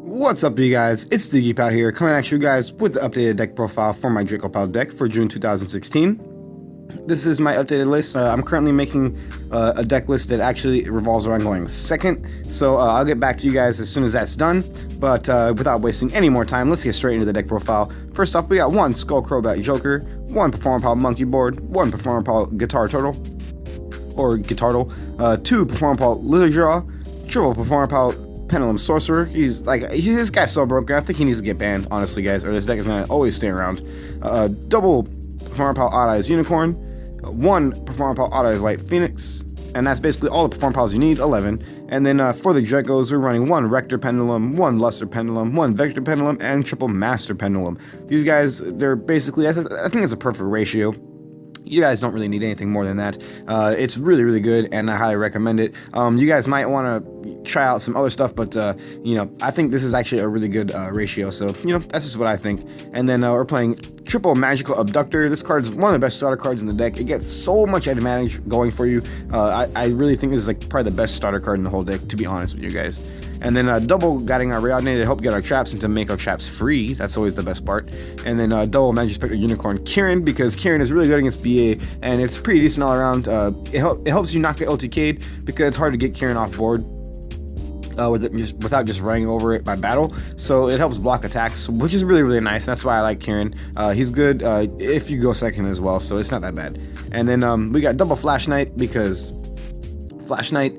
What's up, you guys? It's Draco-Pal here, coming at you guys with the updated deck profile for my Draco-Pals deck for June 2016. This is my updated list. I'm currently making a deck list that actually revolves around going second, so I'll get back to you guys as soon as that's done. But without wasting any more time, let's get straight into the deck profile. First off, we got one Skull Crobat Joker, one Performapal Monkey Board, one Performapal Guitar Turtle, or Guitartle, two Performapal Lizard Jaw, triple Performapal Pendulum Sorcerer. This guy's so broken. I think he needs to get banned, honestly, guys, or this deck is gonna always stay around. Double Performapal Odd Eyes Unicorn, one Performapal Odd Eyes Light Phoenix, and that's basically all the Performapals you need, 11. And then for the Dracos, we're running one Rector Pendulum, one Luster Pendulum, one Vector Pendulum, and triple Master Pendulum. These guys, they're basically, I think it's a perfect ratio. You guys don't really need anything more than that. It's really, really good, and I highly recommend it. You guys might want to try out some other stuff, but I think this is actually a really good ratio. So that's just what I think. And then we're playing triple Magical Abductor. This card's one of the best starter cards in the deck. It gets so much advantage going for you. I really think this is probably the best starter card in the whole deck, to be honest with you guys. And then double Guiding Our Reordinate to help get our traps and to make our traps free. That's always the best part. And then double Magic Spectre Unicorn Kieran, because Kieran is really good against BA, and it's pretty decent all around. It helps you not get LTK'd, because it's hard to get Kieran off board without just running over it by battle. So it helps block attacks, which is really, really nice. That's why I like Kieran. He's good if you go second as well, so it's not that bad. And then we got double Flash Knight, because Flash Knight,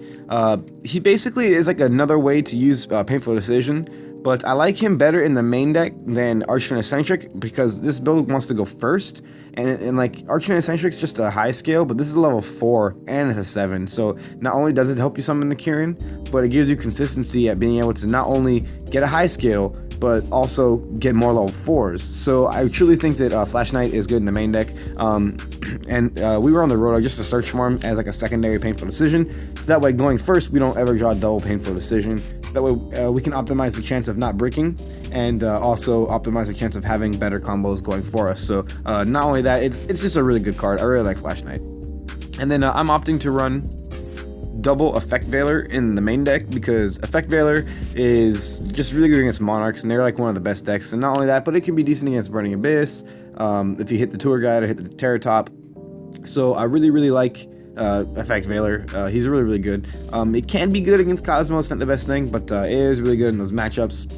he basically is like another way to use Painful Decision, but I like him better in the main deck than Archfiend Eccentric, because this build wants to go first, and like Archfiend Eccentric is just a high scale, but this is a level 4 and it's a 7, so not only does it help you summon the Kieran, but it gives you consistency at being able to not only get a high scale, but also get more level 4s. So I truly think that Flash Knight is good in the main deck. And we were on the road just to search for him as like a secondary Painful Decision, so that way going first we don't ever draw double Painful Decision, so that way we can optimize the chance of not bricking, and also optimize the chance of having better combos going for us. So not only that, it's just a really good card. I really like Flash Knight. And then I'm opting to run double Effect Veiler in the main deck, because Effect Veiler is just really good against Monarchs, and they're like one of the best decks. And not only that, but it can be decent against Burning Abyss, if you hit the Tour Guide or hit the Terra Top. So I really, really like Effect Veiler. He's really, really good. It can be good against Cosmos, not the best thing, but it is really good in those matchups.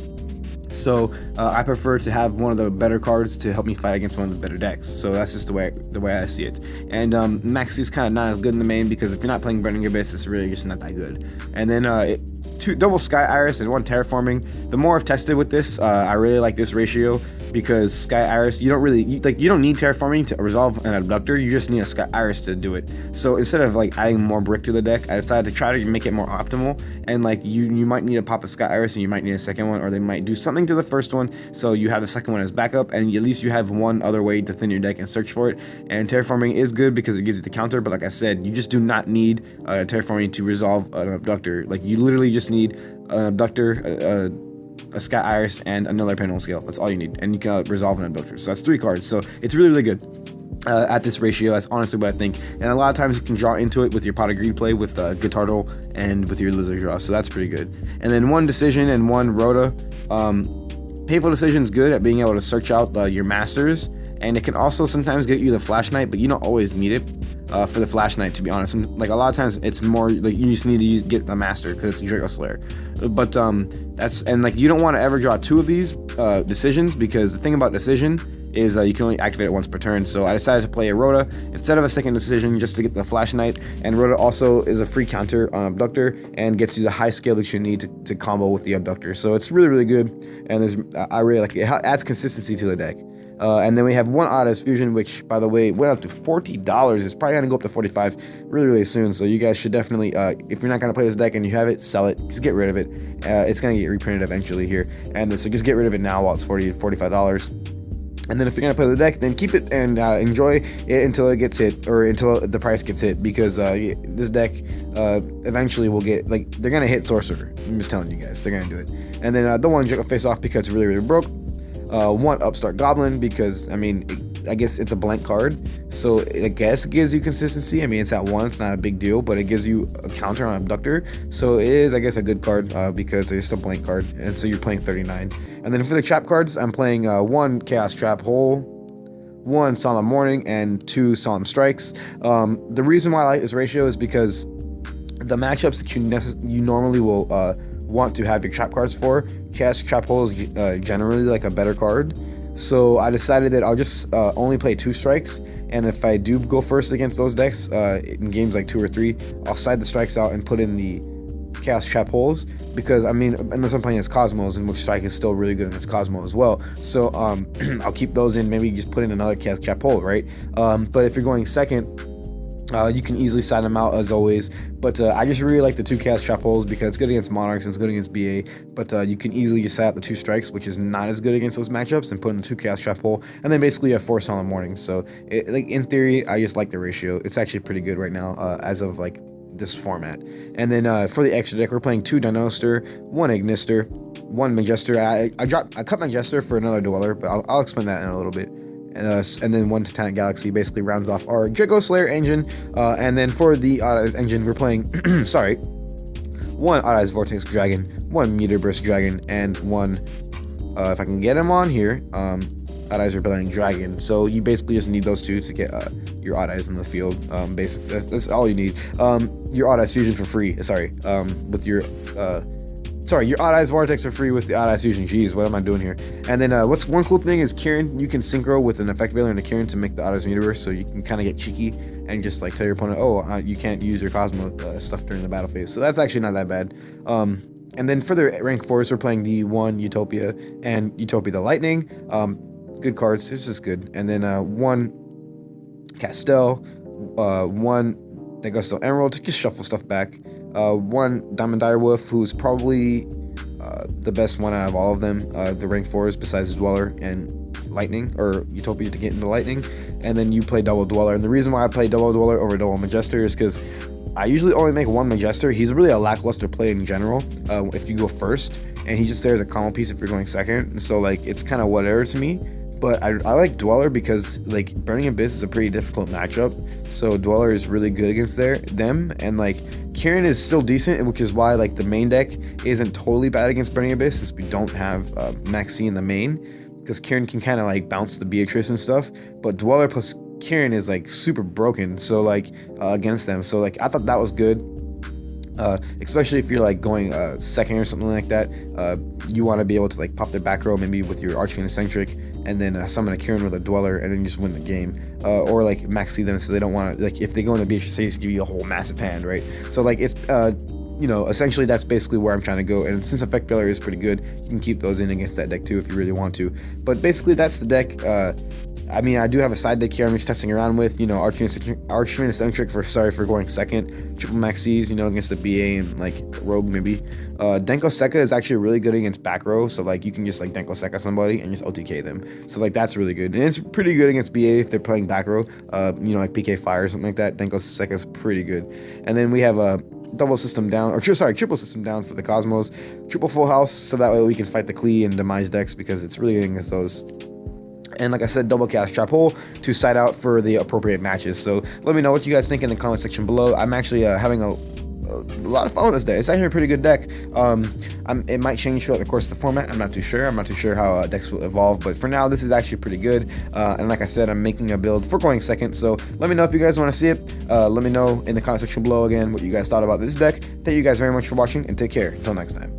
So I prefer to have one of the better cards to help me fight against one of the better decks. So that's just the way I see it. And Maxi's kind of not as good in the main, because if you're not playing Burning Abyss, it's really just not that good. And then two double Sky Iris and one Terraforming. The more I've tested with this, I really like this ratio, because Sky Iris, you don't need Terraforming to resolve an Abductor. You just need a Sky Iris to do it. So instead of adding more brick to the deck, I decided to try to make it more optimal. And you might need to pop a Sky Iris, and you might need a second one, or they might do something to the first one, so you have the second one as backup, and at least you have one other way to thin your deck and search for it. And Terraforming is good because it gives you the counter, but like I said, you just do not need Terraforming to resolve an Abductor. You literally just need an Abductor, a Sky Iris, and another Pendulum Scale. That's all you need, and you can resolve an Abductor. So that's 3 cards. So it's really, really good at this ratio. That's honestly what I think. And a lot of times you can draw into it with your Pot of Greed play with Guitartle and with your Lizard Draw. So that's pretty good. And then one Decision and one Rhoda. Painful Decision is good at being able to search out your masters, and it can also sometimes get you the Flash Knight, but you don't always need it for the Flash Knight, to be honest. And a lot of times it's more you just need to get the master, because it's Draco Slayer. But you don't want to ever draw 2 of these decisions, because the thing about decision is you can only activate it once per turn. So I decided to play a Rhoda instead of a second decision, just to get the Flash Knight. And Rhoda also is a free counter on Abductor and gets you the high scale that you need to combo with the Abductor. So it's really, really good, and I really like it. It adds consistency to the deck. And then we have one Odd Eyes Fusion, which, by the way, went up to $40. It's probably going to go up to $45 really, really soon. So you guys should definitely, if you're not going to play this deck and you have it, sell it. Just get rid of it. It's going to get reprinted eventually here. And so just get rid of it now while it's $45. And then if you're going to play the deck, then keep it and enjoy it until it gets hit, or until the price gets hit, because this deck eventually will get, they're going to hit Sorcerer. I'm just telling you guys, they're going to do it. And then the one Draco Face Off, because it's really, really broke. One Upstart Goblin, because, I guess it's a blank card, so I guess it gives you consistency. I mean, it's at 1, it's not a big deal, but it gives you a counter on Abductor, so it is, I guess, a good card because it's just a blank card, and so you're playing 39. And then for the trap cards, I'm playing 1 Chaos Trap Hole, 1 Solemn Warning, and 2 Solemn Strikes. The reason why I like this ratio is because the matchups that you normally will want to have your trap cards for, Chaos Trap Hole is generally like a better card. So I decided that I'll just only play 2 strikes, and if I do go first against those decks in games like 2 or 3, I'll side the strikes out and put in the Chaos Trap Holes, because I mean, unless I'm playing as Cosmos, in which strike is still really good against Cosmo as well. So I'll keep those in, maybe just put in another Chaos Trap Hole, right? But if you're going second, you can easily side them out as always, but I just really like the 2 Chaos Trap Holes because it's good against Monarchs and it's good against BA, but you can easily just side out the 2 strikes, which is not as good against those matchups, and put in the 2 Chaos Trap Hole, and then basically you have 4 Solemn Warnings. So like in theory, I just like the ratio. It's actually pretty good right now as of like this format. And then for the extra deck, we're playing 2 Dinoster, 1 Ignister, 1 Majester. I cut my Jester for another Dweller, but I'll explain that in a little bit. And then 1 Titanic Galaxy basically rounds off our Draco Slayer engine. And then for the Odd Eyes engine, we're playing, sorry, 1 Odd Eyes Vortex Dragon, 1 Meteor Burst Dragon, and 1, if I can get him on here, Odd Eyes Rebellion Dragon. So you basically just need those 2 to get your Odd Eyes in the field. Basically, that's all you need. Your Odd Eyes Fusion for free. Sorry, with your your Odd Eyes Vortex are free with the Odd Eyes Fusion. Jeez, what am I doing here? And then what's one cool thing is Kieran. You can synchro with an Effect Veiler and a Kieran to make the Odd Eyes Meteorverse, so you can kind of get cheeky and just like tell your opponent, oh, you can't use your Cosmo stuff during the battle phase. So that's actually not that bad. And then for the rank 4s, we're playing the 1 Utopia and Utopia the Lightning. Good cards. This is good. And then 1 Castel, 1 Degusto Emerald to just shuffle stuff back. 1 Diamond Direwolf, who's probably the best one out of all of them, the rank 4s besides Dweller and Lightning, or Utopia to get into Lightning. And then you play double Dweller. And the reason why I play double Dweller over double Majester is because I usually only make 1 Majester. He's really a lackluster play in general if you go first, and he just stays a combo piece if you're going second. So like it's kind of whatever to me. But I like Dweller because like Burning Abyss is a pretty difficult matchup, so Dweller is really good against them, and like Kieran is still decent, which is why like the main deck isn't totally bad against Burning Abyss, since we don't have Maxi in the main, because Kieran can kind of like bounce the Beatrice and stuff, but Dweller plus Kieran is like super broken, so like against them. So like I thought that was good. Especially if you're like going second or something like that, you want to be able to like pop their back row maybe with your Archfiend Eccentric, and then summon a Kieran with a Dweller, and then just win the game. Or like maxi them so they don't want to, like if they go into Beatrice, they just give you a whole massive hand, right? So like it's you know, essentially that's basically where I'm trying to go. And since Effect Veiler is pretty good, you can keep those in against that deck too if you really want to. But basically that's the deck. I mean, I do have a side deck here I'm just testing around with, you know, Archfiend Eccentric for going second, triple maxis, you know, against the BA and like Rogue maybe. Denko Sekka is actually really good against back row, so like you can just like Denko Sekka somebody and just OTK them. So like that's really good, and it's pretty good against BA if they're playing back row. You know, like PK Fire or something like that. Denko Sekka is pretty good. And then we have a triple system down for the Cosmos, triple full house, so that way we can fight the Klee and demise decks because it's really good against those. And like I said, double Chaos Trap Hole to side out for the appropriate matches. So let me know what you guys think in the comment section below. I'm actually having a lot of fun with this deck. It's actually a pretty good deck. It might change throughout the course of the format. I'm not too sure. I'm not too sure how decks will evolve, but for now, this is actually pretty good. And like I said, I'm making a build for going second. So let me know if you guys want to see it. Let me know in the comment section below again what you guys thought about this deck. Thank you guys very much for watching, and take care. Until next time.